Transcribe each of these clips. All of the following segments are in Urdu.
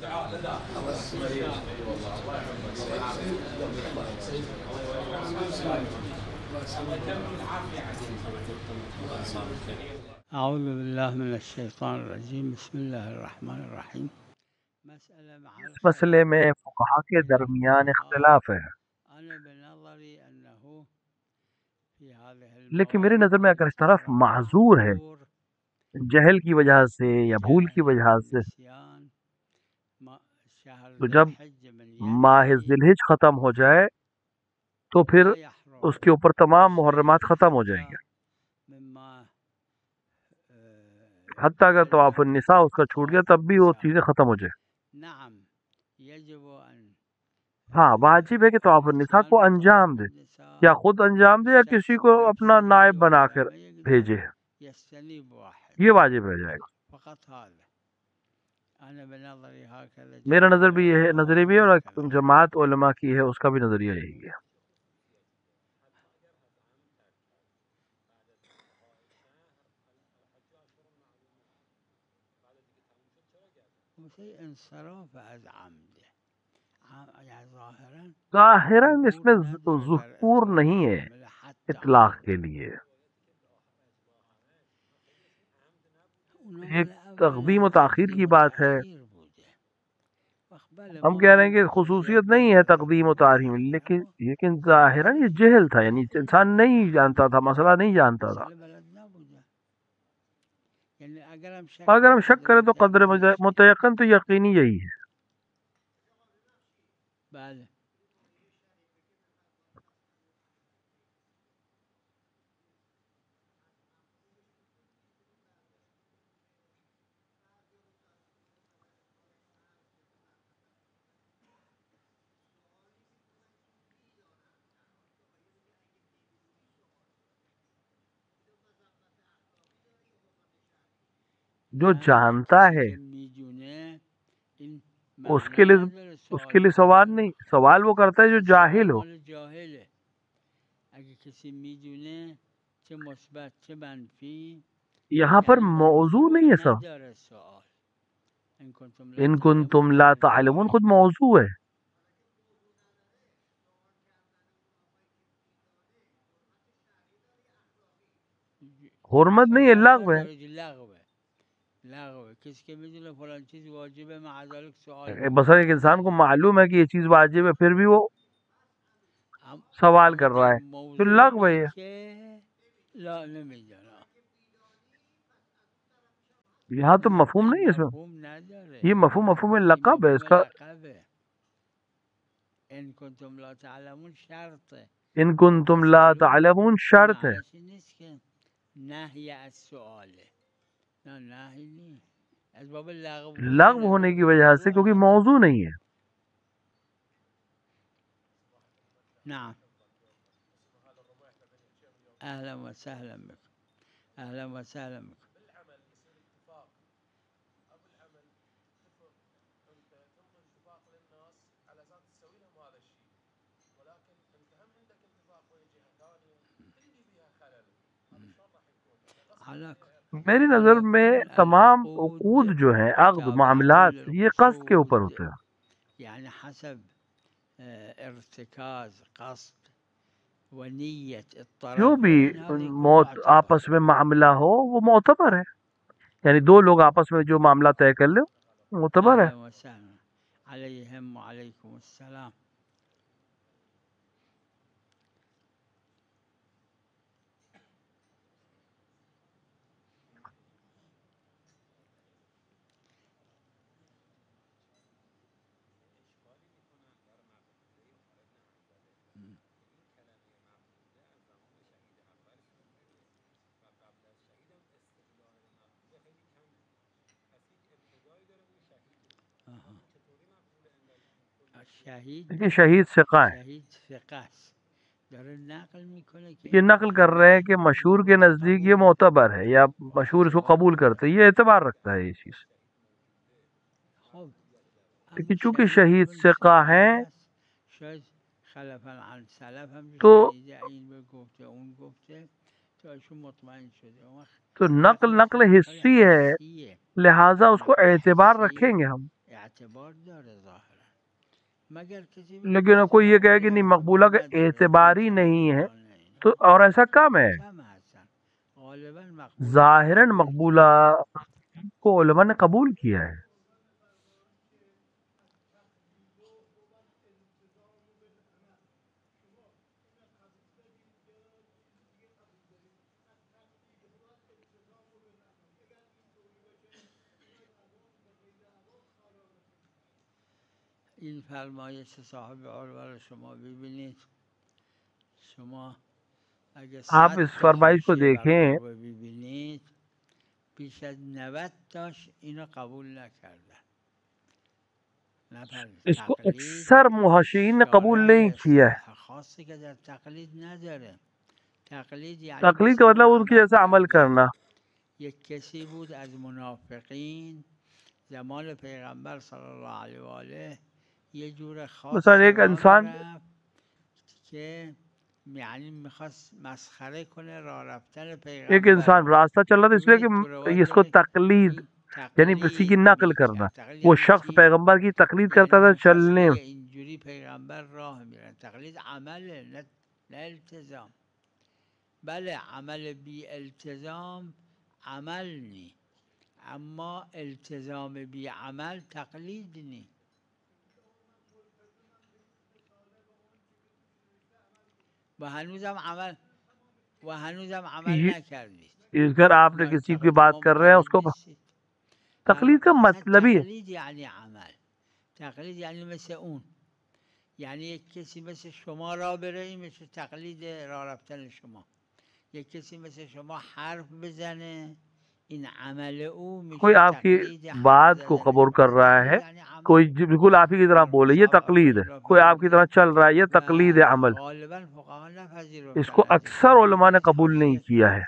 اعوذ باللہ من الشیطان الرجیم بسم اللہ الرحمن الرحیم اس مسئلے میں فقہا کے درمیان اختلاف ہے، لیکن میری نظر میں اگر اس طرف معذور ہے جہل کی وجہ سے یا بھول کی وجہ سے، تو جب ماہ ذی الحج ختم ہو جائے تو پھر اس کے اوپر تمام محرمات ختم ہو جائیں گے، حتیٰ اگر طواف النساء اس کا چھوٹ گیا تب بھی وہ چیزیں ختم ہو جائے۔ ہاں واجب ہے کہ طواف النساء کو انجام دے، یا خود انجام دے یا کسی کو اپنا نائب بنا کر بھیجے، یہ واجب رہ جائے گا۔ میرا نظر بھی یہ ہے، نظریہ بھی ہے، اور جماعت علماء کی ہے، اس کا بھی نظریہ یہی ہے۔ ظاہراً اس میں ظہور نہیں ہے اطلاق کے لیے، ایک تقدیم و تاخیر کی بات ہے۔ ہم کہہ رہے ہیں کہ خصوصیت نہیں ہے تقدیم و تاخیر، لیکن ظاہراً یہ جہل تھا، یعنی انسان نہیں جانتا تھا، مسئلہ نہیں جانتا تھا۔ اگر ہم شک کریں تو قدر متیقن تو یقینی یہی ہے۔ جو جانتا ہے اس کے لیے سوال نہیں، سوال وہ کرتا ہے جو جاہل ہو۔ یہاں پر موضوع نہیں ہے سب، ان کنتم لا تعلمون خود موضوع ہے، حرمت نہیں ہے، لغو ہے۔ بس ایک انسان کو معلوم ہے کہ یہ چیز واجب ہے، پھر بھی وہ سوال کر رہا ہے، پھر لغو ہے۔ یہاں تو مفہوم نہیں ہے اس میں، یہ مفہوم لقب ہے اس کا۔ ان کنتم لا تعلمون شرط ہے، لغو ہونے کی وجہ سے، کیونکہ موضوع نہیں ہے۔ نعم اهلا وسهلا بكم، اهلا وسهلا بكم۔ میری نظر میں تمام عقود جو ہیں، عقد معاملات، یہ قصد کے اوپر ہوتے ہیں، یعنی حسب ارتکاز قصد ونیت جو بھی الطرف آپس میں معاملہ ہو وہ معتبر ہے، یعنی دو لوگ آپس میں جو معاملہ طے کر لے معتبر ہے۔ علیہم وعلیکم السلام۔ لیکن شہید ثقہ ہے، یہ نقل کر رہے ہیں کہ مشہور کے نزدیک یہ معتبر ہے، یا مشہور اس کو قبول کرتے، یہ اعتبار رکھتا ہے یہ چیز۔ لیکن چونکہ شہید ثقہ ہیں تو نقل حصی ہے، لہٰذا اس کو اعتبار رکھیں گے ہم۔ اعتبار داره ظاهرا مگر کسی لیکن کوئی یہ کہے کہ نہیں مقبولہ کا اعتبار ہی نہیں ہے تو اور ایسا کم ہے. کم هستن غالبا مقبول ظاہراً مقبولہ کو علماء نے قبول کیا ہے. این فرمایش صاحب عروه رو شما ببینید شما اگه آپ 100 اس تا فرمائش کو حاشیه بر دیکھیں عروه ببینید بیش از 90 تاش اینو قبول نکردن اس کو تقلید اکثر محشین نے قبول شارع نہیں یه کیا ہے. اصطلاح خاصی که در تقلید نداره تقلید یعنی تقلید مثل کا اون مطلب ان کی عمل جیسا عمل کردن کرنا. یک کسی بود از منافقین زمان پیغمبر صلی الله علیه و آله یه جور مثلا خاصی ایک راه انسان میرفت که یعنی میخواست مسخره کنه راه رفتن ایک پیغمبر انسان رو راستہ چل رہا تھا اس لیے ببینید تو کہ روایت اس کو داره تقلید این یعنی کسی کی تقلید نقل کرنا. میکرد تقلید وہ یعنی شخص چی؟ پیغمبر کی تقلید کرتا یعنی تھا میخواست چلنے. بگه اینجوری پیغمبر راه میرن تقلید عمله نه التزام بله عمل بی التزام عمل نی اما التزام بی عمل تقلید نی و هنوزم عمل نکردید اگر آپ نے کسی کی بات کر رہے ہیں اس کو نیستید تقلید کا مطلب ہی ہے. تقلید یعنی عمل تقلید یعنی مثل اون یعنی یک کسی مثل شما راه بره این مثل تقلید راه رفتن شما یک کسی مثل شما حرف بزنه این عمل او میشه کوئی آپ کی تقلید حرف بات کو زدن قبول کر شما رہا تقلید ہے یعنی عمل کوئی بالکل آپ ہی کی طرح در بولے یہ مسابقات تقلید ہے. را کوئی آپ کی طرح فرموده چل رہا ہے یہ و تقلید ہے عمل. غالبا فقها اس نپذیرفتن کو از این اکثر یعنی علماء نے ببینید قبول نہیں حاشیه کیا ہے.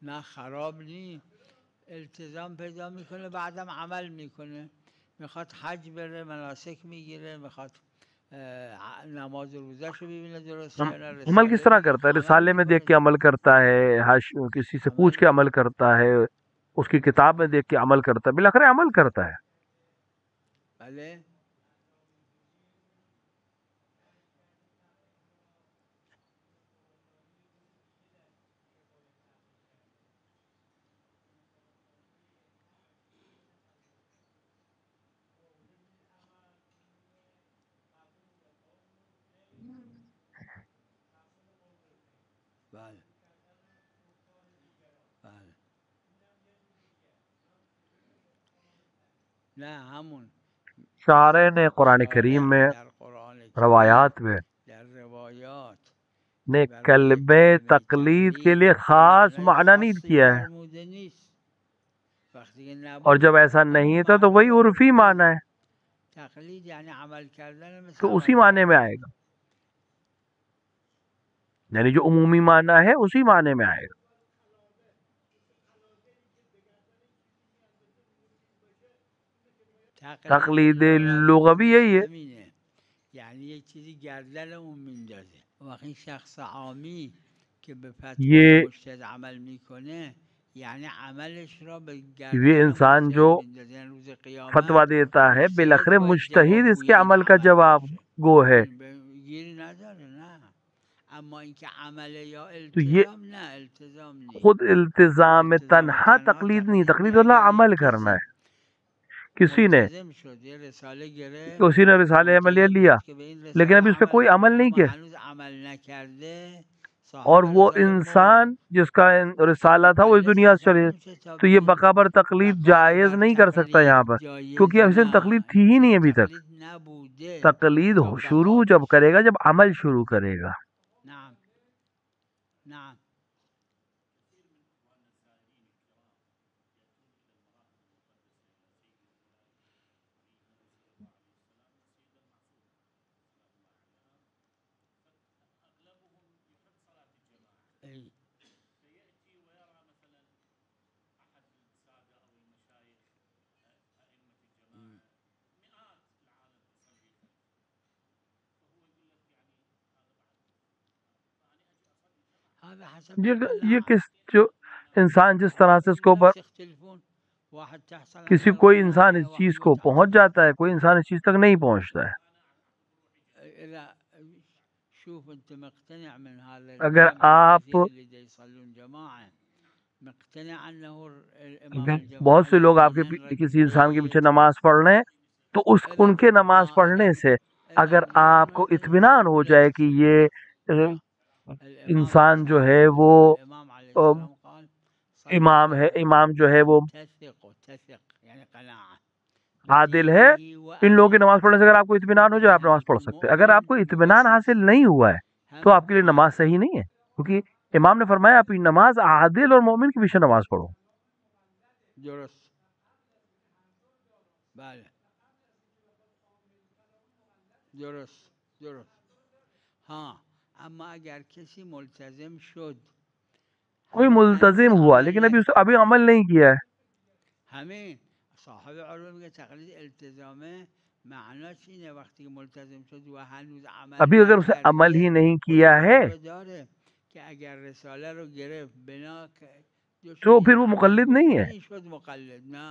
نه خراب نی التزام پیدا میکنه بعدم عمل میکنه میخواد حج بره مناسک میگیره میخواد نماز روزش رو ببینه درسته یا نه عمل کس رساله طرح ببینه کرتا ہے؟ عمل رسالے میں دیکھ میکنه کے عمل دیگه کرتا ہے، کسی سے پوچھ کے عمل کرتا ہے، اس کی کتاب میں دیکھ کے عمل کرتا ہے، بالآخر عمل کرتا ہے. بله بله بله نه همون شاعر نے قرآن شارع کریم میں در قرآن کریم روایات میں در روایات نے برای کلمہ تقلید کے لیے به خاص معنای معنی نہیں خاصی کیا ہے، فرموده نیست وقتی که اور نبود جب ایسا نہیں همون تھا تو معنی وہی رو عرفی گفته معنی ہے، تقلید یعنی عمل کردن مثل تو عمل اسی معنی میں کردن آئے گا. یعنی جو عمومی معنی ہے اسی معنی میں آئے گا. تقلید لغوی یہی ہے. همینه یعنی یک چیزی گردن اون میندازه وقتی شخص عامی که به فتوای یہ مجتهد عمل میکنه یعنی عملش را به یہ گردن انسان جو مجتهد میندازه یعنی روز فتوا قیامت دیتا ہے مجتهد بالآخر باید مجتہد اس جوابگوی کے این عمل کا عمل جواب باشه گو ہے. گیری نداره نه اما اینکه عمله یا تو یہ التزام نه التزام نی خود التزام التزام تنہا تنها تقلید نہیں، تقلید نی تقلید اللہ اگر یک عمل کرنا کسی ہے. کسی نے ملتزم شد یه رساله گرفت اسی نے رسالہ عملیہ ملتزم لیا شد که به این لیکن رساله ابھی اس پہ عمل کوئی کنه عمل نہیں اما کیا، هنوز عمل نکرده اور صاحب وہ رساله مرد انسان جس کا که رسالہ تھا وہ اس مکلف دنیا سے چلے، حساب میشه تا تو یہ ببین بقابر تقلید بقای جائز بر نہیں کر سکتا تقلید یہاں پر، جایز کیونکہ اس نے تقلید نه تھی ہی چون نہیں ابھی تک. تقلید نبوده تقلید تا بقا شروع جب بشه کرے گا جب عمل شروع کرے گا. نعم نعم ای هذا حسب یہ کس جو انسان جس طرح سے اس کے اوپر الناس يختلفون واحد تحصل کسی عنده کوئی انسان القناعة اس چیز واحد کو ما پہنچ تحصل جاتا ہے، کوئی انسان اس چیز تک نہیں پہنچتا ہے. إذا شوف أنت مقتنع من هذا اگر الجمع آپ الكثير اللي دا يصلون جماعة مقتنع أنه الإمام بہت سے الجماعي لوگ آپ کے يقينا کسی رجل انسان کے پیچھے جيد نماز پڑھ رہے ہیں تو ان کے نماز پڑھنے سے اگر آپ کو اطمینان ہو جائے کہ یہ انسان جو ہے وہ الإمام عليه السلام قال امام ہے، امام جو ہے وہ تثق يعني قناعة عادل ہے، ان لوگوں کی نماز پڑھنے سے اگر آپ کو اطمینان ہو جائے آپ نماز پڑھ سکتے ہیں. اگر آپ کو اطمینان حاصل نہیں ہوا ہے تو آپ کے لیے نماز صحیح نہیں ہے، کیونکہ امام نے فرمایا اپنی نماز عادل اور مومن کے پیچھے نماز پڑھو. درست بله درست ہاں اما اگر کسی ملتزم شد کوئی ملتزم ہوا لیکن ابھی عمل نہیں کیا ہے، ہمیں صاحب علوم کے تقلید التزام معناش اینه وقتی که ملتزم شد و هنوز عمل ابھی اگر اسے عمل ہی نہیں کیا ہے داره که اگر رساله رو گرفت بنا تو پھر وہ مقلد نہیں ہے. شد مقلد نه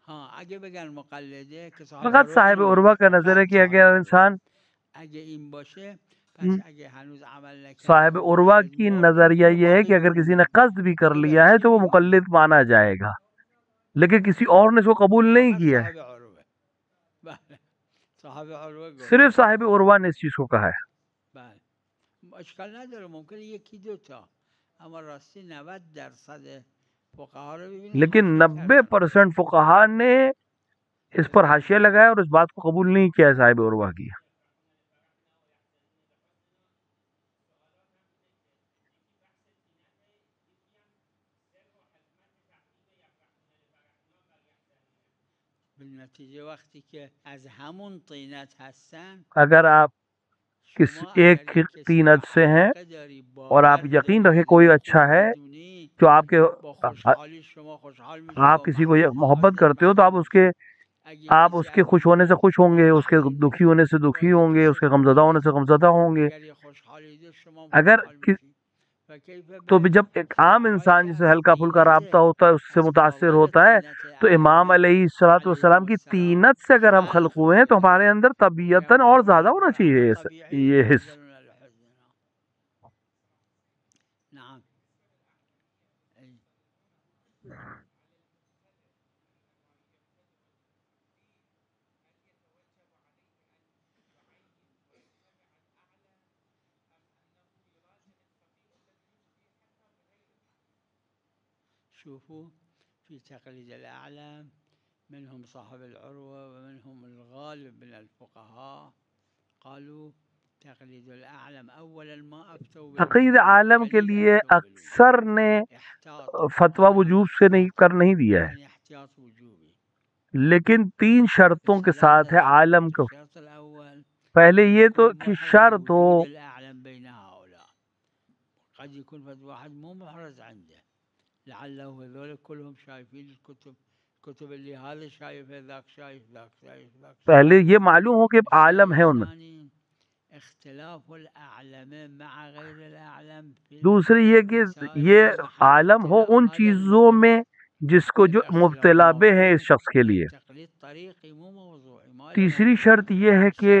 ہاں اگه بگن مقلده که فقط صاحب عروہ کا نظر ہے کہ اگر انسان اگه این باشه پس اگه هنوز عمل نکرده صاحب عروہ کی نظریہ یہ ہے کہ اگر کسی نے قصد بھی کر لیا ہے تو وہ مقلد مانا جائے گا، لیکن کسی اور نے اس کو قبول نہیں کیا ہے. صرف صاحب عروہ نے اس چیز کو کہا ہے. اشکال نداره ممکنه یکی دو تا اما راستی 90% فقها رو ببینید لیکن 90% فقہا نے اس پر حاشیہ لگایا اور اس بات کو قبول نہیں کیا ہے صاحب عروہ کی. بالنتیجه وقتی که از همون طینت هستن اگر آپ کس ایک طینت سے ہیں اور آپ یقین رکھیں کوئی اچھا ہے جو آپ کے آپ کسی کو محبت کرتے ہو تو آپ اس کے خوش ہونے سے خوش ہوں گے، اس کے دکھی ہونے سے دکھی ہوں گے، اس کے غمزدہ ہونے سے غمزدہ ہوں گے. اگر تو جب ایک عام انسان جسے ہلکا پھلکا رابطہ ہوتا ہے اس سے متاثر ہوتا ہے تو امام علیہ الصلوۃ والسلام کی طینت سے اگر ہم خلق ہوئے ہیں تو ہمارے اندر طبیعتاً اور زیادہ ہونا چاہیے یہ حس. شوفوا في تقليد الأعلم منهم صاحب العروة ومنهم الغالب من الفقهاء قالوا تقلید الأعلم اولا ما افتوا تقلید عالم کے لیے اکثر نے فتویٰ وجوب سے نہیں دیا ہے، لیکن 3 شرطوں کے ساتھ ہے عالم کو. پہلے یہ تو کہ شرط ہو قد يكون فد واحد مو محرز عنده لعله هذول كلهم شايفين الكتب اللي هذا شايف ذاك شايف ذاك. پہلے یہ معلوم ہو کہ عالم ہے ان میں. اختلاف الاعلم مع غیر الاعلم. دوسری یہ کہ یہ عالم ہو ان چیزوں میں جس کو جو مبتلا بے ہیں اس شخص کے لیے. تیسری شرط یہ ہے کہ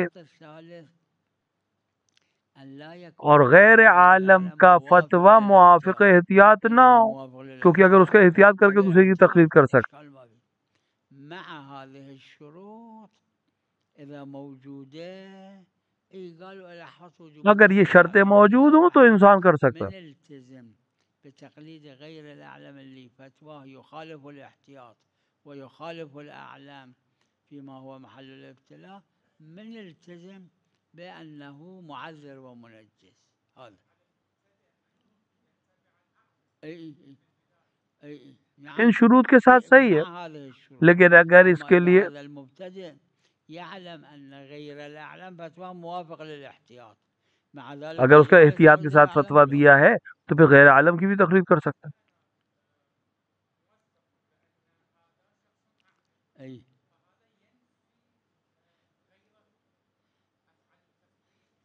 اور غیر عالم کا فتویٰ موافق احتیاط نہ ہو، کیونکہ اگر اس کا احتیاط کر کے دوسرے کی تقلید کر سکتا. اگر یہ شرطیں موجود ہوں تو انسان کر سکتا ہے. بتقليد غير الأعلم اللي فتواه يخالف الاحتياط ويخالف الأعلام فيما هو محل الابتلاء من التزم بأنه معذر ومنجس. هذا ان شروط کے ساتھ صحیح ہے، لیکن اگر اس کے لیے المبتدئ يعلم أن غير الأعلم فتواه موافق للاحتياط اگر اس کا احتیاط کے ساتھ فتویٰ دیا ہے تو پھر غیر عالم کی بھی تقلید کر سکتا ہے.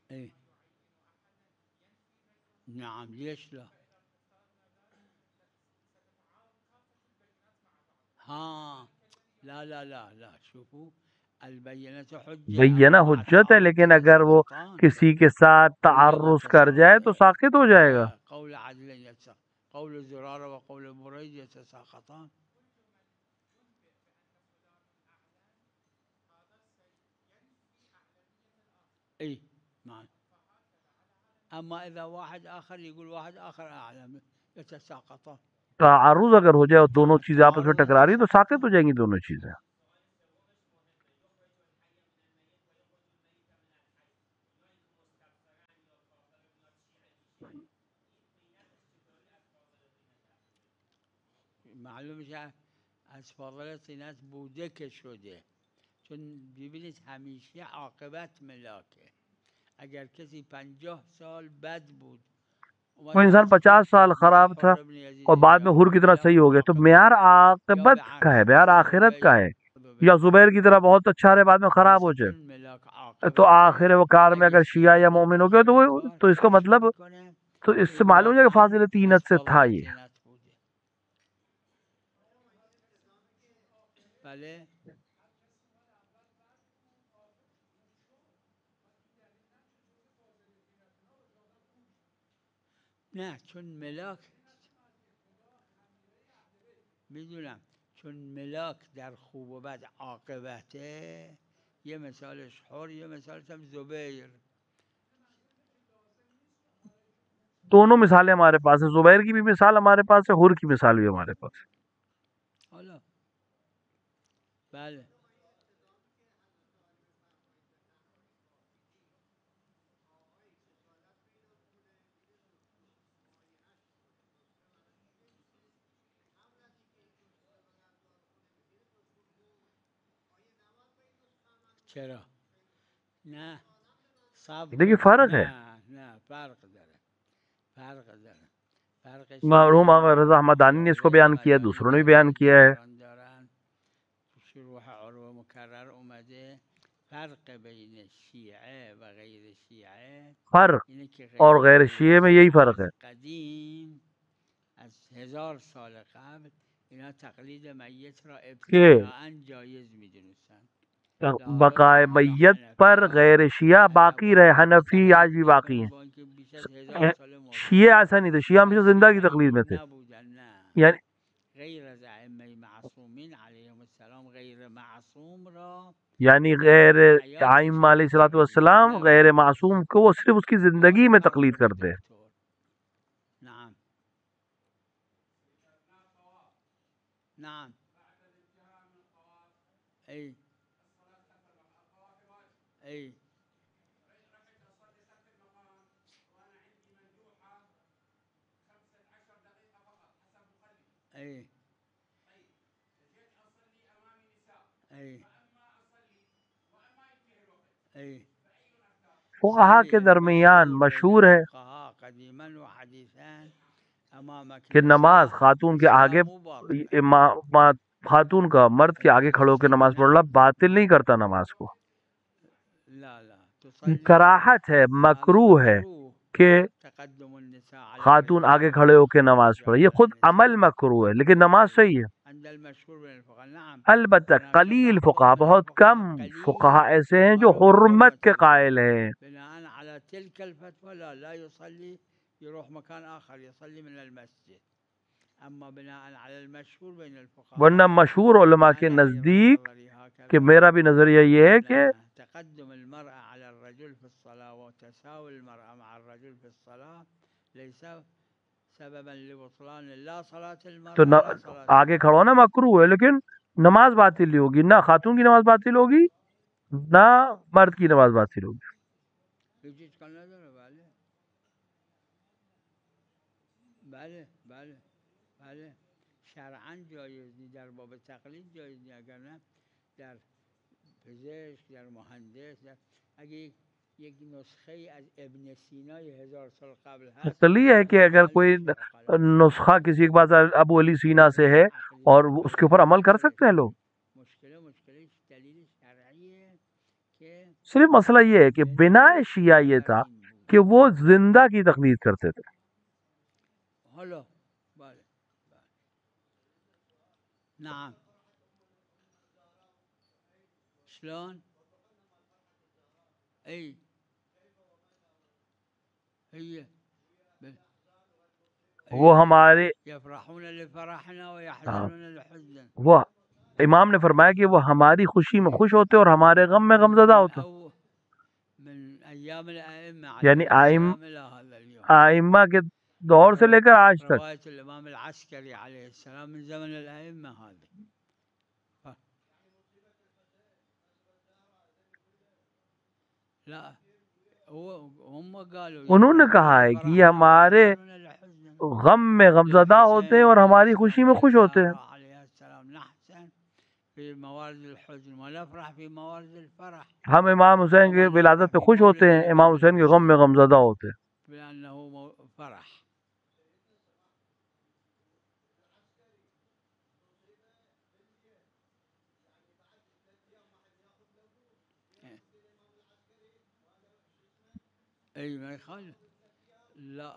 اي نعم ليش لا ها لا لا لا لا شوفوا البينة حجة بینہ أما مع حجت ہے، التعارض لیکن اگر وہ يتساقطان کسی کے ساتھ تعرض کر جائے تو ساقط ہو جائے گا. قول عدل يتساقط قول زرارة وقول بريد يتساقطان. اي نعم. اما اذا واحد اخر يقول واحد اخر اعلم يتساقطان. تعرض اگر ہو جائے اور دونوں چیزیں آپس میں ٹکرا رہی تو ساقط ہو جائیں گی دونوں چیزیں. معلوم میشه از فاضلات اینات بوده که شده، چون ببینید همیشه عاقبت ملاکه. اگر کسی 50 سال بد بود وہ انسان 50 سال خراب تھا اور بعد میں حر کی طرح صحیح ہو گیا تو معیار عاقبت کا ہے، معیار آخرت کا ہے. یا زبیر کی طرح بہت اچھا رہے بعد میں خراب ہو جائے تو آخر وقار میں اگر شیعہ یا مومن ہو گیا تو وہ تو اس کا مطلب تو اس سے معلوم ہے کہ فاضل تینت سے تھا یہ. نه چون ملاک میدونم چون ملاک در خوب و بد عاقبته. یه مثالش حر، یه مثالش هم زبیر. دونوں مثالیں ہمارے پاس ہیں، زبیر کی بھی مثال ہمارے پاس ہے، حر کی مثال بھی ہمارے پاس ہے. حالا بله چرا؟ نه صبر دیکھیے فرق ہے. نه فرق داره، فرق داره. فرقش مرحوم آقا رضا حمدانی نے اس کو بیان کیا ہے، دوسروں نے بھی بیان کیا ہے. شروح عروه مکرر اومده فرق بین شیعه و غیر شیعه فرق اور غیر شیعہ میں یہی فرق ہے. قدیم از 1000 سال قبل اینا تقلید میت را کہ ابتداءً جایز میدونستن. بقائے میت پر غیر شیعہ باقی رہے، حنفی آج بھی باقی ہیں. شیعہ ایسا نہیں تھا، شیعہ ہمیشہ زندہ کی تقلید میں تھے. یعنی غیر از ائمه معصومین علیهم السلام غیر معصوم را یعنی غیر ائمہ علیہ السلام غیر معصوم کو وہ صرف اس کی زندگی میں تقلید کرتے ہیں. نعم نعم ای ای ای ای ای فقہا کے درمیان مشہور ہے کہ نماز خاتون کے آگے خاتون کا مرد کے آگے کھڑو کے نماز پڑھنا باطل نہیں کرتا نماز کو. کراہت ہے، مکروہ ہے کہ خاتون آگے کھڑے ہو کے نماز پڑھے. یہ خود عمل مکروہ ہے لیکن نماز صحیح ہے. البتہ قلیل فقہا، بہت کم فقہا ایسے ہیں جو حرمت کے قائل ہیں. ورنہ مشہور علماء کے نزدیک کہ میرا بھی نظریہ یہ ہے کہ تقدم المرأة على الرجل في الصلاة وتساوي المرأة مع الرجل في الصلاة ليس سببا لبطلان لا صلاة تو المرأة آگے کھڑو نا مکروہ ہے لیکن نماز باطل نہیں ہوگی، نہ خاتون کی نماز باطل ہوگی نہ مرد کی نماز باطل ہوگی. بله بله بله شرعاً جایز نی، در باب تقلید جایز نی، اگر نه در پزشک، در مهندس، اگه یک نسخه از ابن سینای 1000 سال قبل هست اصل یہ ہے کہ اگر کوئی نسخہ کسی کے پاس ابو علی سینا سے ہے اور اس کے اوپر عمل کر سکتے ہیں لوگ. مشکل دلیل شرعی ہے کہ صرف مسئلہ یہ ہے کہ بنا شیعہ یہ تھا کہ وہ زندہ کی تقلید کرتے تھے. حالا بله نعم شلون ای هي وہ ہمارے یفرحون لفرحنا ويحزنون لحزن. وہ امام نے فرمایا کہ وہ ہماری خوشی میں خوش ہوتے اور ہمارے غم میں غمزدہ ہوتے. من ایام الائمه یعنی علیهم السلام الى هذا اليوم. آئمہ کے دور سے لے کر آج تک. رواية الامام العسكري عليه السلام من زمن الائمه هذا. لا هم قالوا انہوں نے کہا ہے کہ یہ ہمارے غم میں غمزدہ ہوتے ہیں اور ہماری خوشی میں خوش ہوتے ہیں. في موارد الحزن ونفرح في موارد الفرح. ہم امام حسین کے ولادت پہ خوش ہوتے ہیں، امام حسین کے غم میں غمزدہ ہوتے ہیں. بأنه فرح. اي ما يخالف لا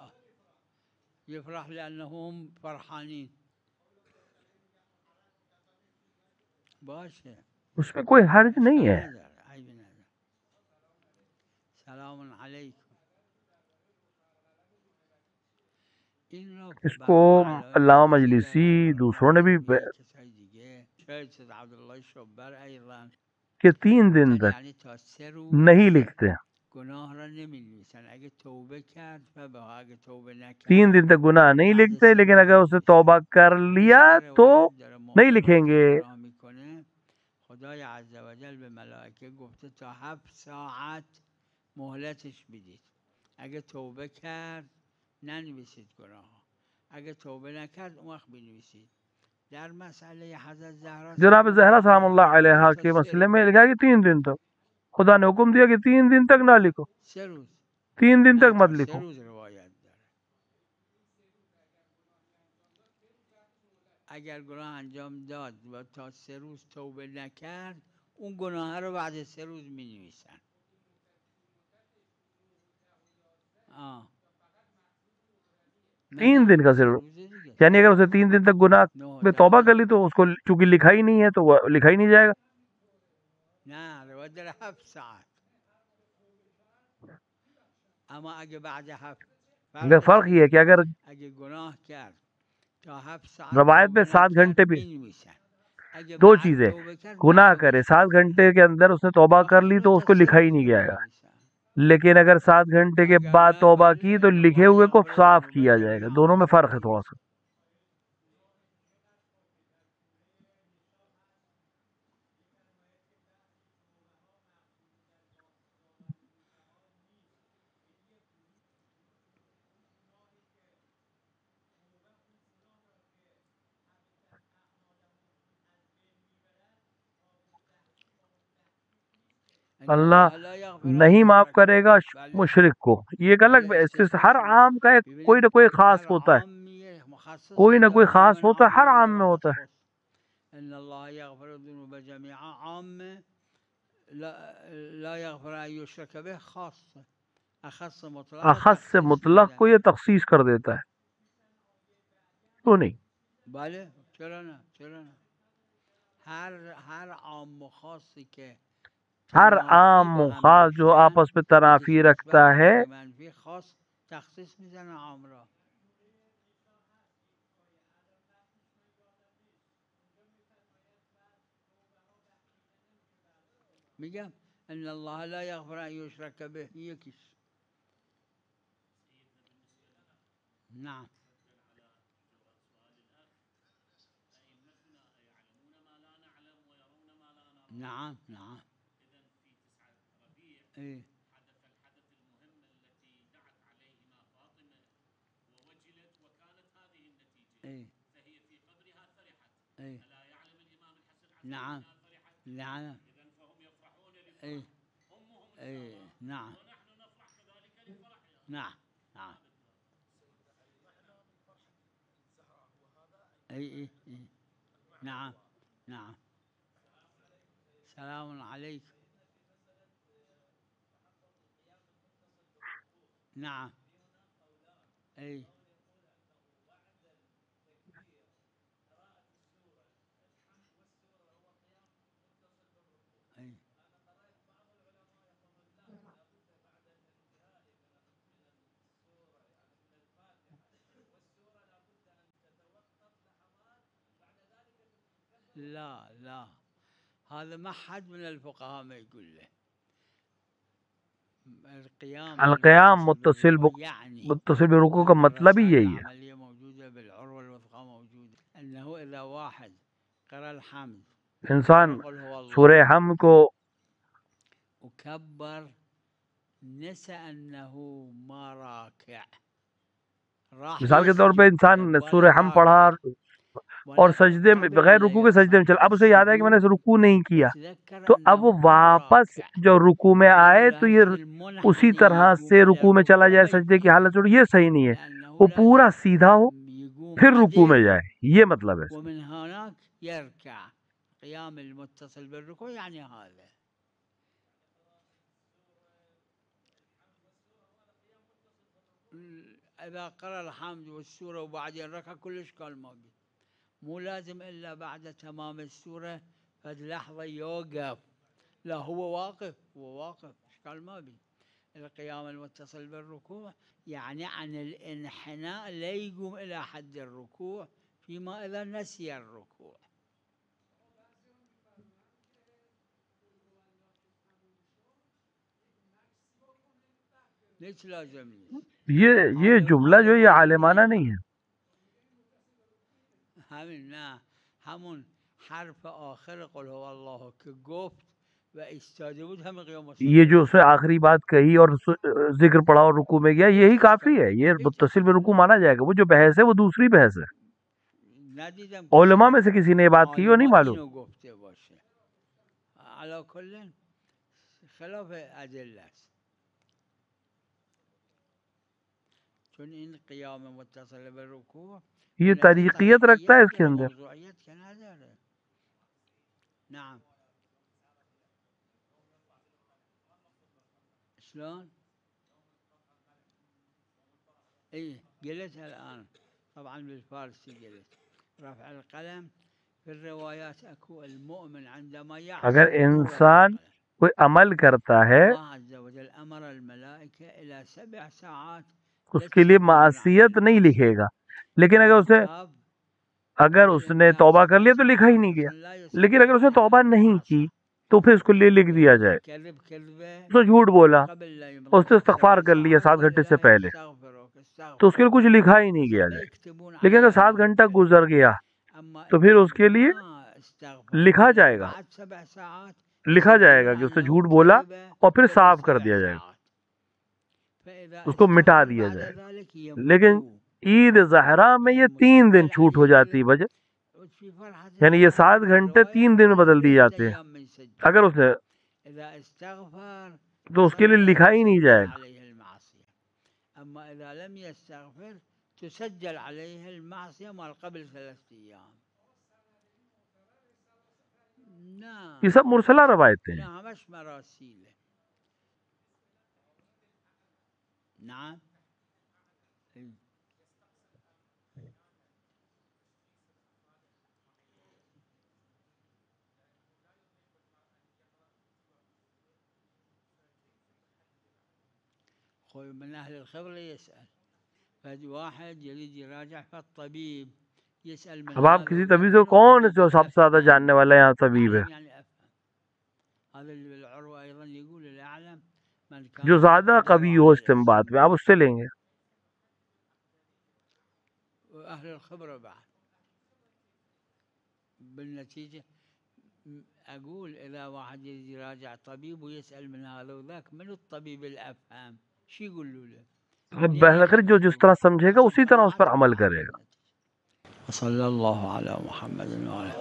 يفرح لأنهم فرحانين. باشه اس میں کوئی حرج نہیں ہے. سلام علیکم. اس کو علامہ مجلسی دوسروں نے بھی کہ 3 دن تک نہیں لکھتے. گناه را نمی‌نویسن. اگه توبه کرد و اگه توبه نکرد 3 دن تک گناہ نہیں لکھتے، لیکن اگر اس نے توبہ کر لیا تو نہیں لکھیں گے. خدای عز و جل به ملائکه گفته تا 7 ساعت مهلتش بدید. اگه توبه کرد ننویسید گناه. اگه توبه نکرد اون وقت بنویسید. در مسئله حضرت زهرا جناب زہرا سلام اللہ علیہا کے مسئلے میں لکھا کہ 3 دن تک. خدا نے حکم دیا کہ 3 دن تک نہ لکھو، 3 دن تک مت لکھو. اگر گناه انجام داد و تا 3 روز توبه نکرد اون گناه رو بعد 3 روز می نویسن. 3 دن کا صرف، یعنی اگر اسے 3 دن تک گناہ میں توبہ کر لی تو اس کو چونکہ لکھا ہی نہیں ہے تو وہ لکھا ہی نہیں جائے گا. نه روایت داره 7 ساعت. اما اگه بعد 7 فرق یہ ہے کہ اگر اگه گناه کرد تا 7 ساعت روایت میں 7 گھنٹے بھی، 2 چیزیں، گناہ کرے 7 گھنٹے کے اندر اس نے توبہ کر لی تو اس کو لکھا ہی نہیں جائے گا. لیکن اگر 7 گھنٹے کے بعد توبہ کی تو لکھے ہوئے کو صاف کیا جائے گا. دونوں میں فرق ہے تھوڑا سا. اللہ نہیں معاف کرے گا مشرک کو. یہ ایک الگ ہر عام کا ایک کوئی نہ کوئی خاص ہوتا ہے، کوئی نہ کوئی خاص ہوتا ہے، ہر عام میں ہوتا ہے. ان اللہ یغفر الذنوب جميعا عام لا یغفر ان یشرک به خاص. اخص سے مطلق کو یہ تخصیص کر دیتا ہے. تو نہیں بله چرا نه چرا نه ہر عام و خاصی که ہر عام و خاص جو آپس میں تنافی رکھتا ہے منفی خاص تخصیص میزنه عام را. میگم ان الله لا یغفر ان یشرک به یکیش. نعم نعم نعم. ايه حدث الحدث المهم التي دعت عليهما فاطمة ووجلت وكانت هذه النتيجة. ايه فهي في قبرها فرحت. ايه ألا يعلم الإمام الحسن نعم فرحت. نعم إذن فهم يفرحون لفرح. ايه أمهم ايه نعم ونحن نفرح كذلك لفرحها. نعم نعم. ايه ايه نعم نعم. سلام عليكم. نعم أي أي لا لا، هذا ما حد من الفقهاء ما يقول له. القيام القیام المتصل بالركوع يعني متصل برکوع کا أن مطلب ہی الرسائل یہی ہے. العملية موجودة بالعروة الوثقى موجودة. أنه إذا واحد قرأ الحمد انسان قل هو الله سورہ حمد کو وكبر نسى أنه ما راكع، راح مثال کے طور پہ يسجد انسان نے سورہ ولا حمد پڑھا راكع، اور ولكن سجدے میں قبل بغیر لا رکوع کے سجدے میں يصل چلا. اب اسے یاد ہے کہ میں نے السجود رکوع نہیں کیا, تذكر تو اب وہ أنه واپس راكع. جو رکوع میں آئے يقول تو یہ هسه اسی المنحني طرح يقوم سے إلى رکوع میں چلا الركوع جائے ما سجدے کی حالت يجوز، چھوڑ, یہ صحیح نہیں ہے. لأنه وہ پورا لازم سیدھا ہو يقوم پھر رکوع میں عدل جائے, یہ مطلب ہے. ومن هناك يركع. قيام المتصل بالركوع يعني هذا. إذا قرأ الحمد والسورة وبعدين ركع كل إشكال ما بي, مو لازم إلا بعد تمام السورة فد لحظة يوقف, لا هو واقف, هو واقف إشكال ما بي. القيام المتصل بالركوع يعني عن الانحناء لا يقوم إلى حد الركوع فيما إذا نسي الركوع. ليش لازم یہ جملہ جو یہ عالمانہ نہیں ہے. همون حرف آخر قل هو الله که گفت و ایستاده بود همه قیام یہ جو اس نے آخری بات کہی اور ذکر پڑھا اور رکوع میں گیا, یہی کافی ہے. یہ متصل میں رکوع مانا جائے گا. وہ جو بحث ہے وہ دوسری بحث ہے. علماء میں سے کسی نے یہ بات کی ہو نہیں معلوم. على كل خلاف أدلة. چون این قیام متصل بالرکوع یہ طریقیت رکھتا ہے اس کے اندر. موضوعیت کے نداره. نعم شلون؟ اي قلت الآن طبعا بالفارسي قلت رفع القلم في الروايات اكو المؤمن عندما يعصي اگر انسان کوئی عمل کرتا ہے الله عز وجل امر الملائكة الى 7 ساعات اس کے لیے معصیت نہیں لکھے گا, لیکن اگر اس نے توبہ کر لیا تو لکھا ہی نہیں گیا. لیکن اگر اس نے توبہ نہیں کی تو پھر اس کو لیے لکھ دیا جائے. اس نے جھوٹ بولا, اس نے استغفار کر لیا 7 گھنٹے سے پہلے, تو اس کے لیے کچھ لکھا ہی نہیں گیا جائے. لیکن اگر 7 گھنٹہ گزر گیا تو پھر اس کے لیے لکھا جائے گا, لکھا جائے گا کہ اس نے جھوٹ بولا اور پھر صاف کر دیا جائے گا, اس کو مٹا دیا جائے گا. لیکن عید ظہرا میں یہ 3 دن چھوٹ ہو جاتی وجہ, یعنی یہ 7 گھنٹے 3 دن میں بدل دیے جاتے ہیں. اگر اس نے تو اس کے لیے لکھا ہی نہیں جائے گا. اما اذا لم يستغفر تسجل عليه المعصية مال قبل 3 أيام. یہ سب مرسلہ روایتیں ہیں. نعم مش مراسيل. نعم خوي من أهل الخبرة يسأل, فهذا واحد يريد يراجع فالطبيب يسأل من اب آپ کسی طبیب سے کون جو سب سے زیادہ جاننے والا یہاں طبیب ہے, هذا اللي بالعروة أيضا يقول الأعلم من كان جو زیادہ قوی ہو استنباط میں, آپ اس سے لیں گے. وأهل الخبرة بعد. بالنتيجة أقول إذا واحد يريد يراجع طبيب ويسأل من هذا وذاك من الطبيب الأفهم شو يقولوا له؟ بہتر جو جس طرح سمجھے گا اسی طرح اس پر عمل کرے گا. صلی اللہ علی محمد وعلی آله.